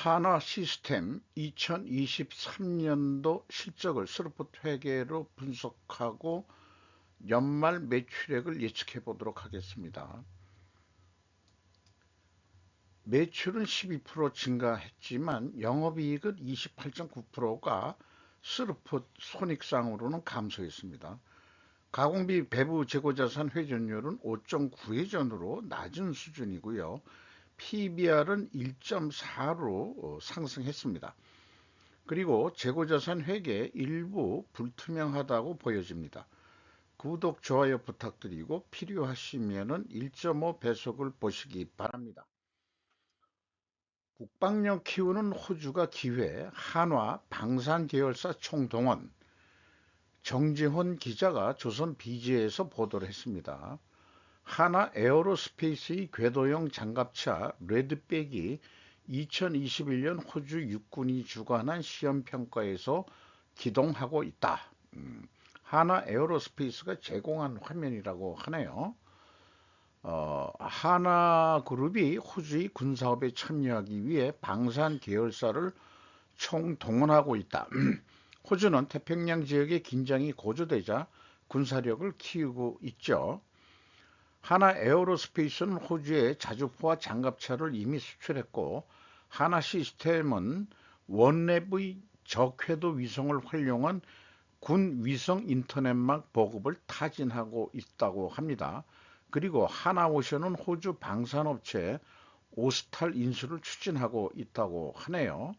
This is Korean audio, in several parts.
하나 시스템 2023년도 실적을 스루풋 회계로 분석하고 연말 매출액을 예측해 보도록 하겠습니다. 매출은 12% 증가했지만 영업이익은 28.9%가 스루풋 손익상으로는 감소했습니다. 가공비 배부 재고자산 회전율은 5.9회전으로 낮은 수준이고요. PBR은 1.4로 상승했습니다. 그리고 재고자산 회계 일부 불투명하다고 보여집니다. 구독, 좋아요 부탁드리고 필요하시면 1.5 배속을 보시기 바랍니다. 국방력 키우는 호주가 기회, 한화 방산 계열사 총동원, 정지훈 기자가 조선 BJ에서 보도를 했습니다. 하나 에어로스페이스의 궤도형 장갑차 레드백이 2021년 호주 육군이 주관한 시험평가에서 기동하고 있다. 하나 에어로스페이스가 제공한 화면이라고 하네요. 하나그룹이 호주의 군사업에 참여하기 위해 방산 계열사를 총동원하고 있다. 호주는 태평양 지역의 긴장이 고조되자 군사력을 키우고 있죠. 하나 에어로스페이스는 호주에 자주포와 장갑차를 이미 수출했고, 하나 시스템은 원랩의 저궤도 위성을 활용한 군 위성 인터넷망 보급을 타진하고 있다고 합니다. 그리고 하나오션은 호주 방산업체 오스탈 인수를 추진하고 있다고 하네요.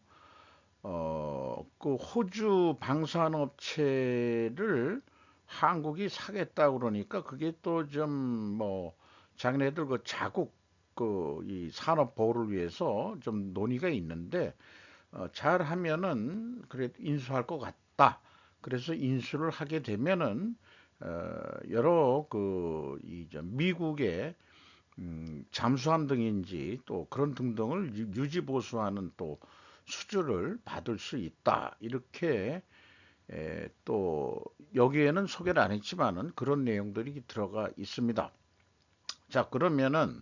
그 호주 방산업체를 한국이 사겠다 그러니까 그게 또 좀 뭐 자기네들 그 자국 그 이 산업 보호를 위해서 좀 논의가 있는데 잘 하면은 그래 인수할 것 같다. 그래서 인수를 하게 되면은 여러 그 이 미국의 잠수함 등인지 또 그런 등등을 유지 보수하는 또 수주를 받을 수 있다. 이렇게 또 여기에는 소개를 안 했지만은 그런 내용들이 들어가 있습니다. 자, 그러면은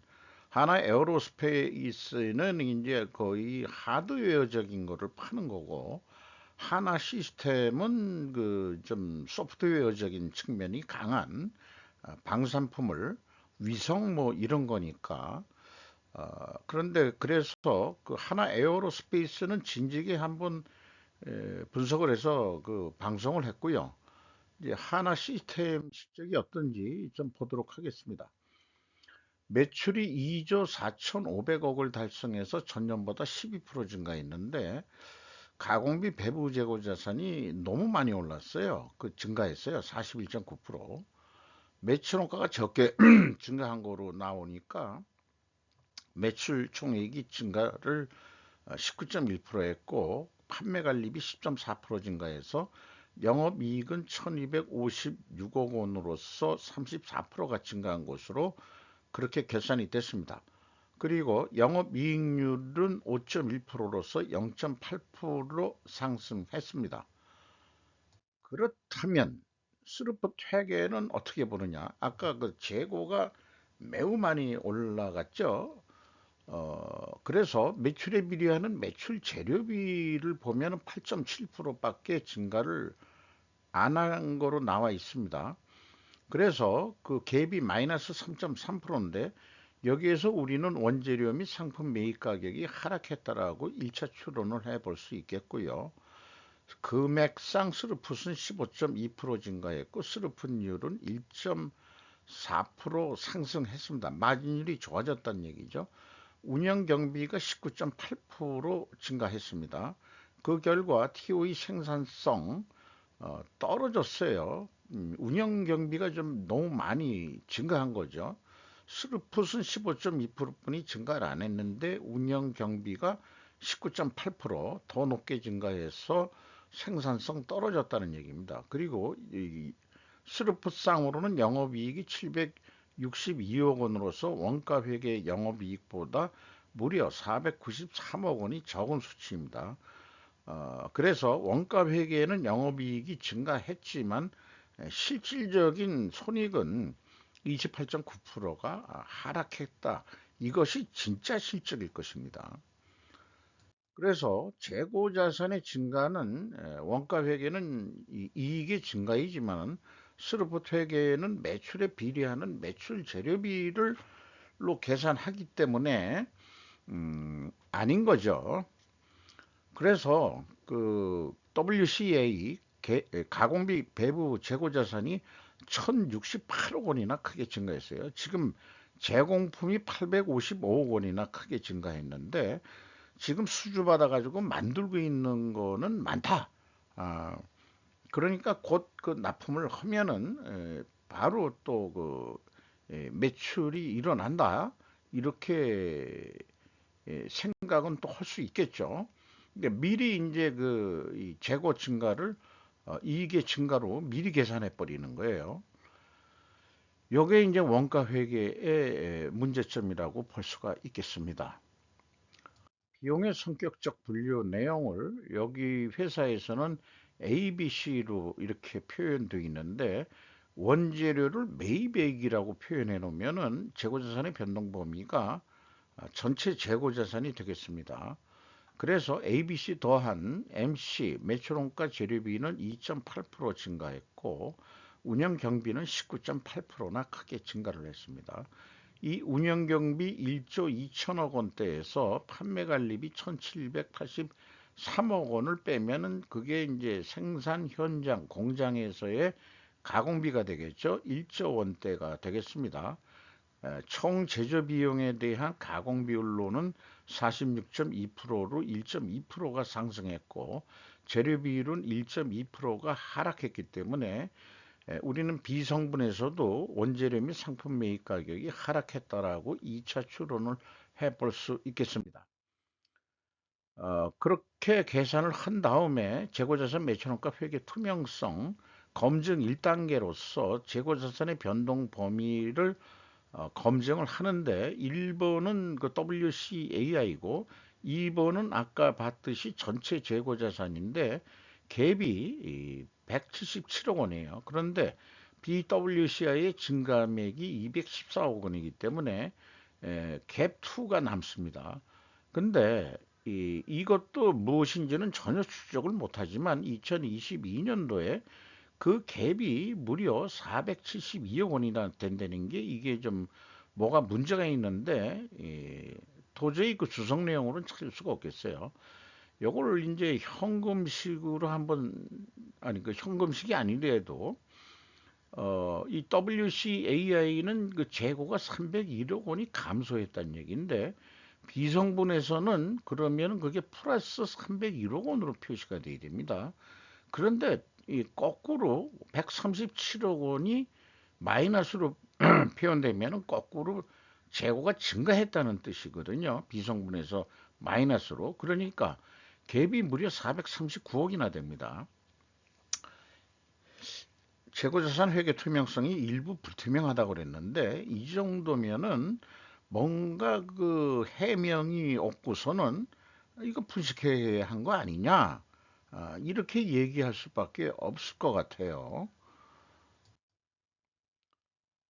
하나 에어로스페이스는 이제 거의 하드웨어적인 거를 파는 거고, 하나 시스템은 그 좀 소프트웨어적인 측면이 강한 방산품을 위성 뭐 이런 거니까. 그런데 그래서 그 하나 에어로스페이스는 진즉에 한번 분석을 해서 그 방송을 했고요. 이제 하나 시스템 실적이 어떤지 좀 보도록 하겠습니다. 매출이 2조 4,500억을 달성해서 전년보다 12% 증가했는데 가공비 배부 재고 자산이 너무 많이 올랐어요. 그 증가했어요. 41.9%. 매출 원가가 적게 증가한 거로 나오니까 매출 총액이 증가를 19.1% 했고 판매 관리비 10.4% 증가해서 영업이익은 1256억 원으로서 34%가 증가한 것으로 그렇게 계산이 됐습니다. 그리고 영업이익률은 5.1%로서 0.8% 상승했습니다. 그렇다면 스루풋 회계는 어떻게 보느냐? 아까 그 재고가 매우 많이 올라갔죠. 그래서 매출에 비례하는 매출 재료비를 보면 8.7%밖에 증가를 안 한 거로 나와 있습니다. 그래서 그 갭이 마이너스 3.3%인데 여기에서 우리는 원재료 및 상품 매입 가격이 하락했다라고 1차 추론을 해볼 수 있겠고요. 금액상 스루풋은 15.2% 증가했고 스루풋율은 1.4% 상승했습니다. 마진율이 좋아졌다는 얘기죠. 운영 경비가 19.8% 증가했습니다. 그 결과 TO의 생산성 떨어졌어요. 운영 경비가 좀 너무 많이 증가한 거죠. 스루풋은 15.2%뿐이 증가를 안 했는데 운영 경비가 19.8%더 높게 증가해서 생산성 떨어졌다는 얘기입니다. 그리고 이 스루풋상으로는 영업이익이 762억 원으로서 원가회계 영업이익보다 무려 493억 원이 적은 수치입니다. 그래서 원가회계에는 영업이익이 증가했지만 실질적인 손익은 28.9%가 하락했다. 이것이 진짜 실적일 것입니다. 그래서 재고자산의 증가는 원가 회계는 이익의 증가이지만 스루풋 회계는 매출에 비례하는 매출 재료비를 로 계산하기 때문에 아닌 거죠. 그래서 그 WCA 가공비 배부 재고자산이 1068억 원이나 크게 증가했어요. 지금 제공품이 855억 원이나 크게 증가했는데 지금 수주 받아가지고 만들고 있는 거는 많다. 아, 그러니까 곧 그 납품을 하면은 바로 또 그 매출이 일어난다. 이렇게 생각은 또 할 수 있겠죠. 그러니까 미리 이제 그이 재고 증가를 이익의 증가로 미리 계산해 버리는 거예요. 요게 이제 원가 회계의 문제점이라고 볼 수가 있겠습니다. 비용의 성격적 분류 내용을 여기 회사에서는 ABC로 이렇게 표현되어 있는데 원재료를 매입액이라고 표현해 놓으면은 재고자산의 변동 범위가 전체 재고자산이 되겠습니다. 그래서 ABC 더한 MC 매출원가 재료비는 2.8% 증가했고 운영 경비는 19.8%나 크게 증가를 했습니다. 이 운영 경비 1조 2천억 원대에서 판매 관리비 1,783억 원을 빼면은 그게 이제 생산 현장 공장에서의 가공비가 되겠죠. 1조 원대가 되겠습니다. 총 제조 비용에 대한 가공 비율로는 46.2%로 1.2%가 상승했고 재료 비율은 1.2%가 하락했기 때문에 우리는 비성분에서도 원재료 및 상품 매입 가격이 하락했다라고 2차 추론을 해볼 수 있겠습니다. 그렇게 계산을 한 다음에 재고자산 매출원가 회계 투명성 검증 1단계로서 재고자산의 변동 범위를 검증을 하는데 1번은 그 WCAI고 2번은 아까 봤듯이 전체 재고자산인데 갭이 177억 원이에요. 그런데 BWCI의 증가액이 214억 원이기 때문에 갭2가 남습니다. 근데 이것도 무엇인지는 전혀 추적을 못하지만 2022년도에 그 갭이 무려 472억 원이나 된다는 게 이게 좀 뭐가 문제가 있는데 도저히 그 주석 내용으로는 찾을 수가 없겠어요. 요걸 이제 현금식으로 한번 아니 그 현금식이 아니더라도 이 WCAI는 그 재고가 301억 원이 감소했다는 얘기인데 비성분에서는 그러면 그게 플러스 301억 원으로 표시가 돼야 됩니다. 그런데 이 거꾸로 137억 원이 마이너스로 표현되면 거꾸로 재고가 증가했다는 뜻이거든요. 비성분에서 마이너스로. 그러니까 갭이 무려 439억이나 됩니다. 재고자산 회계 투명성이 일부 불투명하다고 그랬는데 이 정도면은 뭔가 그 해명이 없고서는 이거 분식회계 한 거 아니냐? 이렇게 얘기할 수밖에 없을 것 같아요.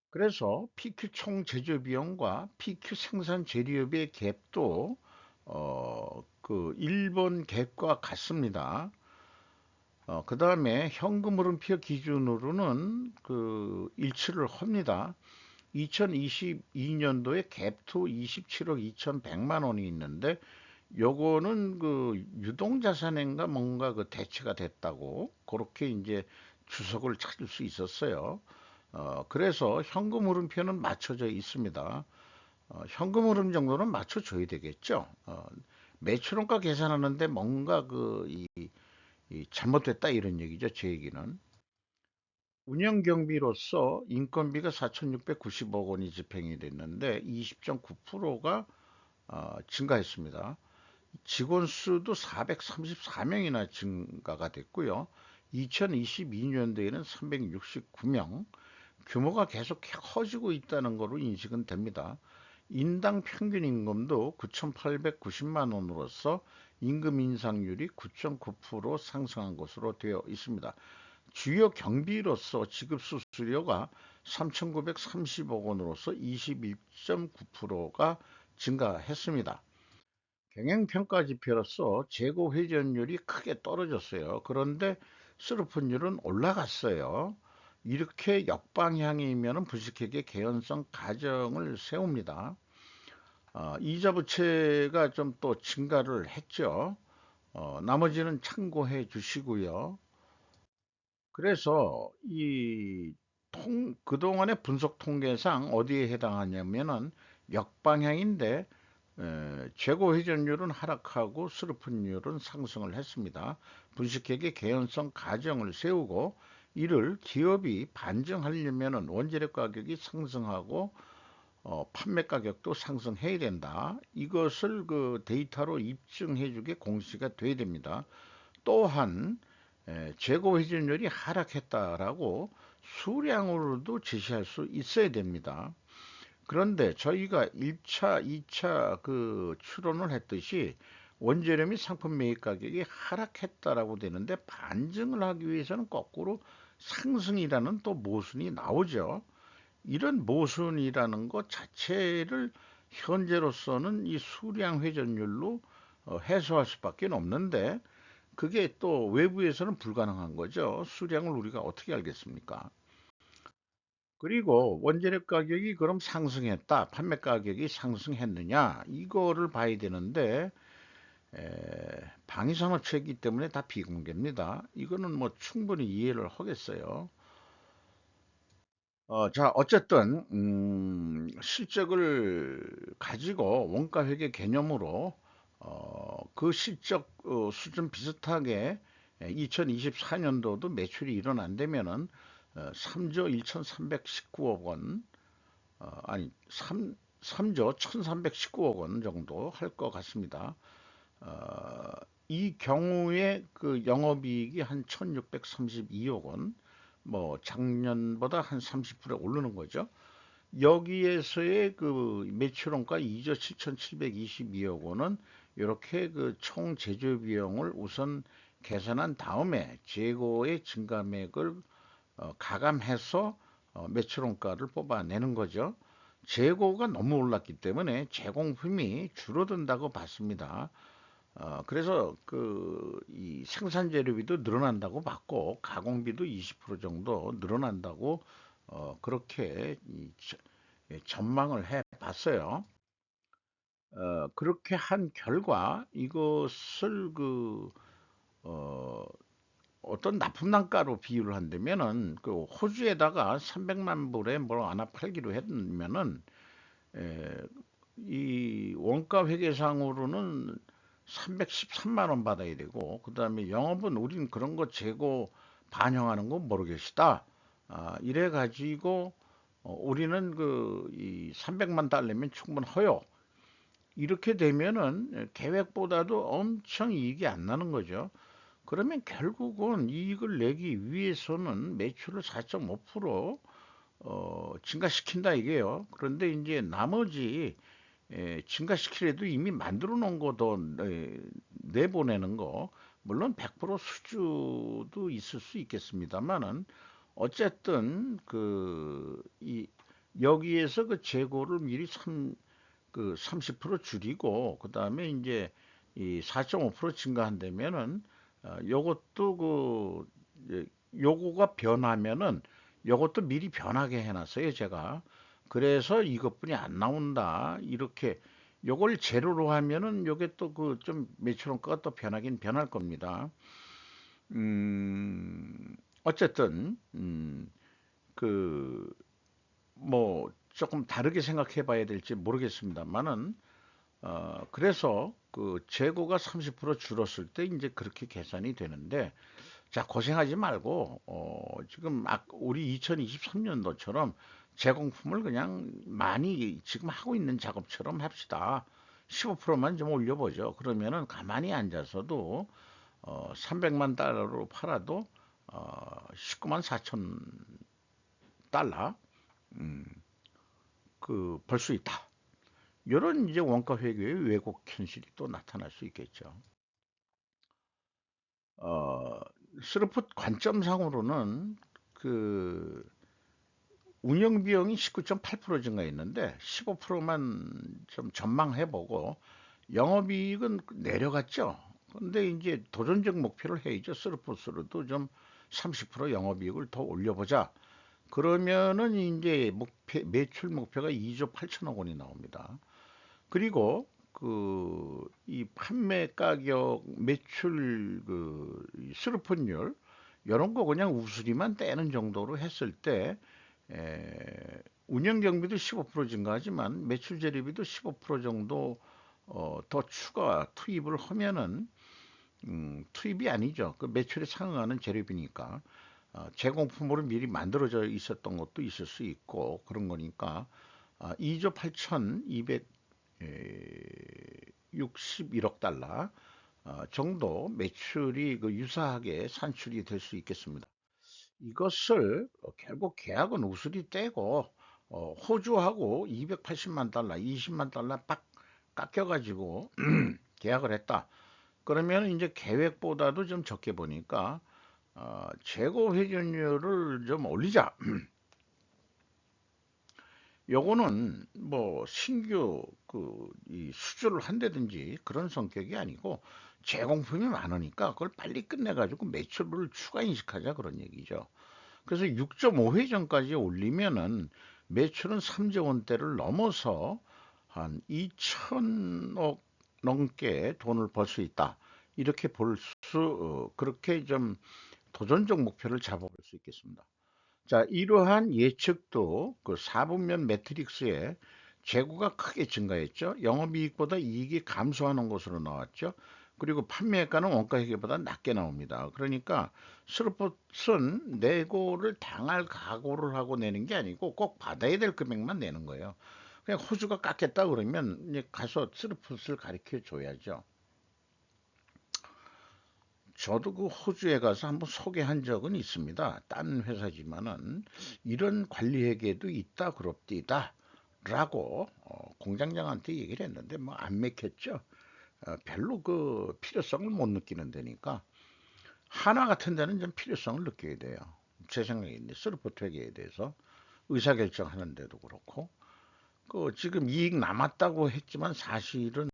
그래서 PQ 총 제조 비용과 PQ 생산 재료비의 갭도 그 일본 갭과 같습니다. 그다음에 현금 흐름표 기준으로는 그 일치를 합니다. 2022년도에 갭투 27억 2,100만 원이 있는데 요거는 그 유동자산인가 뭔가 그 대체가 됐다고 그렇게 이제 주석을 찾을 수 있었어요. 그래서 현금 흐름표는 맞춰져 있습니다. 현금 흐름 정도는 맞춰줘야 되겠죠. 매출원가 계산하는데 뭔가 이 잘못됐다 이런 얘기죠. 제 얘기는. 운영 경비로서 인건비가 4,690억 원이 집행이 됐는데 20.9%가 증가했습니다. 직원 수도 434명이나 증가가 됐고요. 2022년도에는 369명, 규모가 계속 커지고 있다는 것으로 인식은 됩니다. 인당 평균 임금도 9,890만 원으로서 임금 인상률이 9.9% 상승한 것으로 되어 있습니다. 주요 경비로서 지급 수수료가 3,930억 원으로서 21.9%가 증가했습니다. 경영평가 지표로서 재고 회전율이 크게 떨어졌어요. 그런데 스루프율은 올라갔어요. 이렇게 역방향이면 부식회계 개연성 가정을 세웁니다. 이자 부채가 좀 또 증가를 했죠. 나머지는 참고해 주시고요. 그래서 그동안의 분석 통계상 어디에 해당하냐면은 역방향인데 재고 회전율은 하락하고 수르프율은 상승을 했습니다. 분식회계 개연성 가정을 세우고 이를 기업이 반증하려면은 원재료 가격이 상승하고 판매 가격도 상승해야 된다. 이것을 그 데이터로 입증해주게 공시가 돼야 됩니다. 또한 재고 회전율이 하락했다라고 수량으로도 제시할 수 있어야 됩니다. 그런데 저희가 1차, 2차 그 추론을 했듯이 원재료 및 상품 매입 가격이 하락했다라고 되는데 반증을 하기 위해서는 거꾸로 상승이라는 또 모순이 나오죠. 이런 모순이라는 것 자체를 현재로서는 이 수량 회전율로 해소할 수밖에 없는데 그게 또 외부에서는 불가능한 거죠. 수량을 우리가 어떻게 알겠습니까? 그리고 원재료 가격이 그럼 상승했다, 판매 가격이 상승했느냐, 이거를 봐야 되는데, 방위산업체이기 때문에 다 비공개입니다. 이거는 뭐 충분히 이해를 하겠어요. 자, 어쨌든, 실적을 가지고 원가회계 개념으로, 그 실적 수준 비슷하게 2024년도도 매출이 일어난다면은 3조 1319억 원, 아니, 3조 1319억 원 정도 할 것 같습니다. 어, 이 경우에 그 영업이익이 한 1632억 원, 뭐 작년보다 한 30% 오르는 거죠. 여기에서의 그 매출원가 2조 7722억 원은 이렇게 그 총 제조 비용을 우선 계산한 다음에 재고의 증감액을 가감해서 매출원가를 뽑아내는 거죠. 재고가 너무 올랐기 때문에 제공품이 줄어든다고 봤습니다. 그래서 이 생산 재료비도 늘어난다고 봤고 가공비도 20% 정도 늘어난다고 그렇게 전망을 해 봤어요. 그렇게 한 결과 이것을 어, 어떤 납품단가로 비유를 한다면은 그 호주에다가 300만 불에 뭘 하나 팔기로 했으면은 에, 이 원가 회계상으로는 313만 원 받아야 되고 그다음에 영업은 우린 그런 거 재고 반영하는 거 모르겠다. 이래 가지고 우리는 이 300만 달러면 충분해요. 이렇게 되면은 계획보다도 엄청 이익이 안 나는 거죠. 그러면 결국은 이익을 내기 위해서는 매출을 4.5% 증가시킨다 이게요. 그런데 이제 나머지 증가시키려도 이미 만들어 놓은 거 더 내보내는 거 물론 100% 수주도 있을 수 있겠습니다만은 어쨌든 여기에서 그 재고를 미리 그 30% 줄이고 그다음에 이제 이 4.5% 증가한다면은 요것도 요거가 변하면은 요것도 미리 변하게 해놨어요 제가. 그래서 이것뿐이 안 나온다 이렇게 요걸 제로로 하면은 요게 또 그 좀 매출원가가 또 변하긴 변할 겁니다. 어쨌든 그 뭐 조금 다르게 생각해 봐야 될지 모르겠습니다만은 그래서 그 재고가 30% 줄었을 때 이제 그렇게 계산이 되는데 자 고생하지 말고 지금 우리 2023년도처럼 제공품을 그냥 많이 지금 하고 있는 작업처럼 합시다. 15%만 좀 올려보죠. 그러면은 가만히 앉아서도 300만 달러로 팔아도 19만 4천 달러 그 벌 수 있다. 이런 이제 원가 회계의 왜곡 현실이 또 나타날 수 있겠죠. 어, 스루풋 관점상으로는 그 운영 비용이 19.8% 증가했는데 15%만 좀 전망해보고 영업이익은 내려갔죠. 근데 이제 도전적 목표를 해야죠. 쓰르포스로도 좀 30% 영업이익을 더 올려보자. 그러면은 이제 매출 목표가 2조 8천억 원이 나옵니다. 그리고 그 이 판매 가격, 매출 수르폰율 이런 거 그냥 우수리만 떼는 정도로 했을 때 운영 경비도 15% 증가하지만 매출 재료비도 15% 정도 더 추가 투입을 하면은 투입이 아니죠. 그 매출에 상응하는 재료비니까 제공품으로 미리 만들어져 있었던 것도 있을 수 있고 그런 거니까 2조 8,261억 달러 정도 매출이 그 유사하게 산출이 될 수 있겠습니다. 이것을 결국 계약은 우수리 떼고 호주하고 280만 달러, 20만 달러 빡 깎여가지고 계약을 했다. 그러면 이제 계획보다도 좀 적게 보니까 재고 회전율을 좀 올리자. 요거는 뭐 신규 이 수주를 한다든지 그런 성격이 아니고 제공품이 많으니까 그걸 빨리 끝내가지고 매출을 추가 인식하자 그런 얘기죠. 그래서 6.5회 전까지 올리면은 매출은 3조 원대를 넘어서 한 2천억 넘게 돈을 벌 수 있다. 이렇게 그렇게 좀 도전적 목표를 잡아볼 수 있겠습니다. 자, 이러한 예측도 그 4분면 매트릭스에 재고가 크게 증가했죠. 영업이익보다 이익이 감소하는 것으로 나왔죠. 그리고 판매가는 원가회계보다 낮게 나옵니다. 그러니까 스루폿은 내고를 당할 각오를 하고 내는 게 아니고 꼭 받아야 될 금액만 내는 거예요. 그냥 호주가 깎겠다 그러면 이제 가서 스루폿을 가르쳐 줘야죠. 저도 그 호주에 가서 한번 소개한 적은 있습니다. 딴 회사지만은 이런 관리회계도 있다 그럽디다 라고 공장장한테 얘기를 했는데 뭐 안 맥혔죠. 별로 그 필요성을 못 느끼는 데니까 하나 같은 데는 좀 필요성을 느껴야 돼요. 제 생각인데 스루포트 회계에 대해서 의사결정하는 데도 그렇고 그 지금 이익 남았다고 했지만 사실은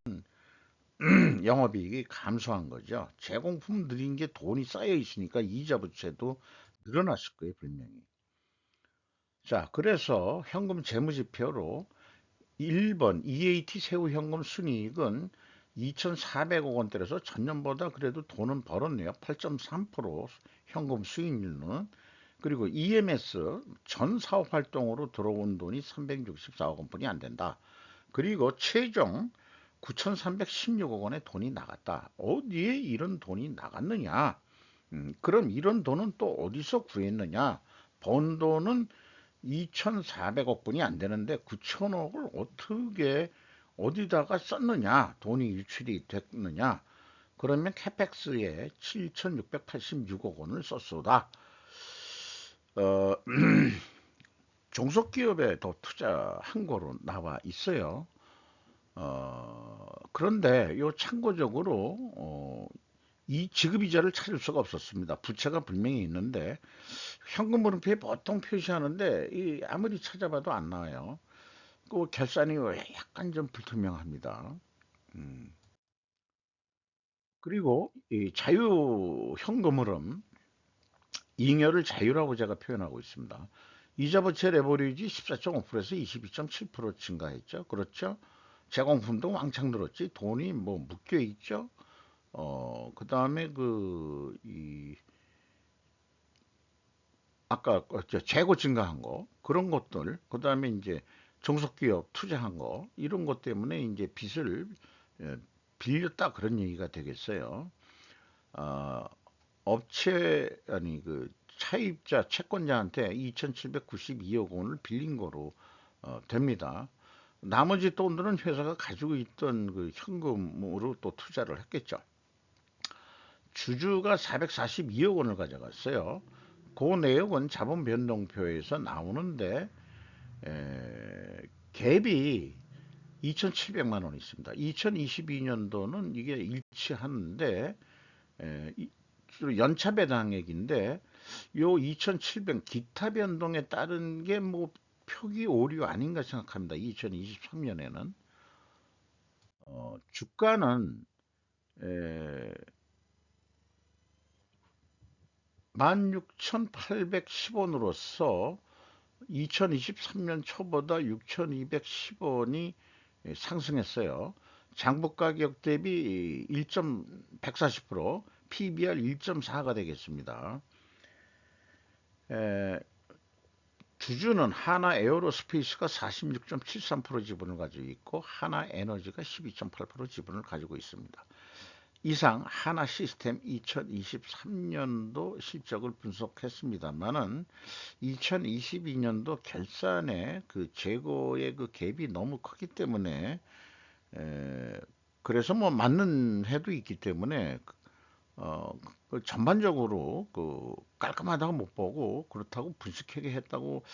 영업이익이 감소한 거죠. 제공품 느린 게 돈이 쌓여 있으니까 이자 부채도 늘어났을 거예요, 분명히. 자, 그래서 현금 재무지표로 1번 EAT 세후 현금 순이익은 2,400억 원대라서 전년보다 그래도 돈은 벌었네요. 8.3% 현금 수익률은. 그리고 EMS 전 사업 활동으로 들어온 돈이 364억 원뿐이 안 된다. 그리고 최종 9,316억 원의 돈이 나갔다. 어디에 이런 돈이 나갔느냐? 그럼 이런 돈은 또 어디서 구했느냐? 번 돈은 2,400억 분이 안 되는데 9천억을 어떻게 어디다가 썼느냐? 돈이 유출이 됐느냐? 그러면 캐펙스에 7,686억 원을 썼소다. 어, 종속기업에 더 투자한 거로 나와 있어요. 그런데 요 참고적으로 이 지급이자를 찾을 수가 없었습니다. 부채가 분명히 있는데 현금 물음표에 보통 표시하는데 아무리 찾아봐도 안 나와요. 그 결산이 약간 좀 불투명합니다. 음. 그리고 이 자유 현금 흐름 잉여를 자유라고 제가 표현하고 있습니다. 이자 부채 레버리지 14.5%에서 22.7% 증가했죠. 그렇죠? 제공품도 왕창 늘었지. 돈이 뭐 묶여 있죠. 그 다음에 아까 재고 증가한 거, 그런 것들, 그 다음에 이제 종속기업 투자한 거, 이런 것 때문에 이제 빚을 예, 빌렸다 그런 얘기가 되겠어요. 어, 차입자 채권자한테 2,792억 원을 빌린 거로 됩니다. 나머지 돈들은 회사가 가지고 있던 그 현금으로 또 투자를 했겠죠. 주주가 442억 원을 가져갔어요. 그 내역은 자본 변동표에서 나오는데 갭이 2,700만 원 있습니다. 2022년도는 이게 일치하는데 주로 연차 배당액인데 요 2,700 기타 변동에 따른 게 뭐 표기 오류 아닌가 생각합니다. 2023년에는 주가는 에, 16,810원으로서 2023년 초보다 6,210원이 상승했어요. 장부 가격 대비 1.140%, PBR 1.4가 되겠습니다. 에, 주주는 하나 에어로스페이스가 46.73% 지분을 가지고 있고 하나 에너지가 12.8% 지분을 가지고 있습니다. 이상 하나 시스템 2023년도 실적을 분석했습니다만은 2022년도 결산의 그 재고의 그 갭이 너무 크기 때문에 그래서 뭐 맞는 해도 있기 때문에 어, 전반적으로 그 깔끔하다고 못 보고 그렇다고 분식회계 했다고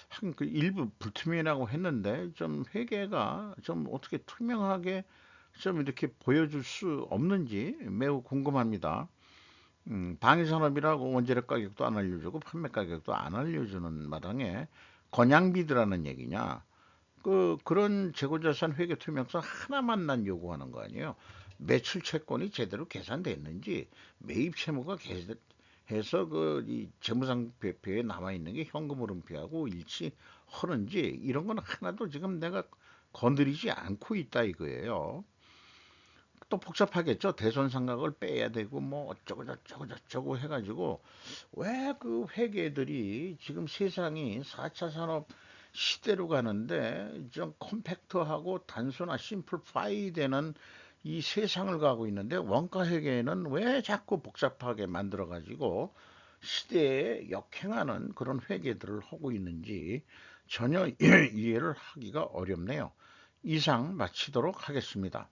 한 그 일부 불투명이라고 했는데 좀 회계가 좀 어떻게 투명하게 좀 이렇게 보여줄 수 없는지 매우 궁금합니다. 방위산업이라고 원재료 가격도 안 알려주고 판매 가격도 안 알려주는 마당에 건양비드라는 얘기냐? 그런 재고자산 회계 투명성 하나만 난 요구하는 거 아니에요. 매출 채권이 제대로 계산됐는지, 매입 채무가 해서 이 재무상표에 남아 있는 게 현금 흐름표하고 일치하는지 이런 건 하나도 지금 내가 건드리지 않고 있다 이거예요. 또 복잡하겠죠. 대손 상각을 빼야 되고 뭐 어쩌고 저쩌고 저쩌고 해가지고 왜 그 회계들이 지금 세상이 4차 산업 시대로 가는데 좀 컴팩트하고 단순화 심플파이 되는 이 세상을 가고 있는데 원가 회계는 왜 자꾸 복잡하게 만들어 가지고 시대에 역행하는 그런 회계들을 하고 있는지 전혀 이해를 하기가 어렵네요. 이상 마치도록 하겠습니다.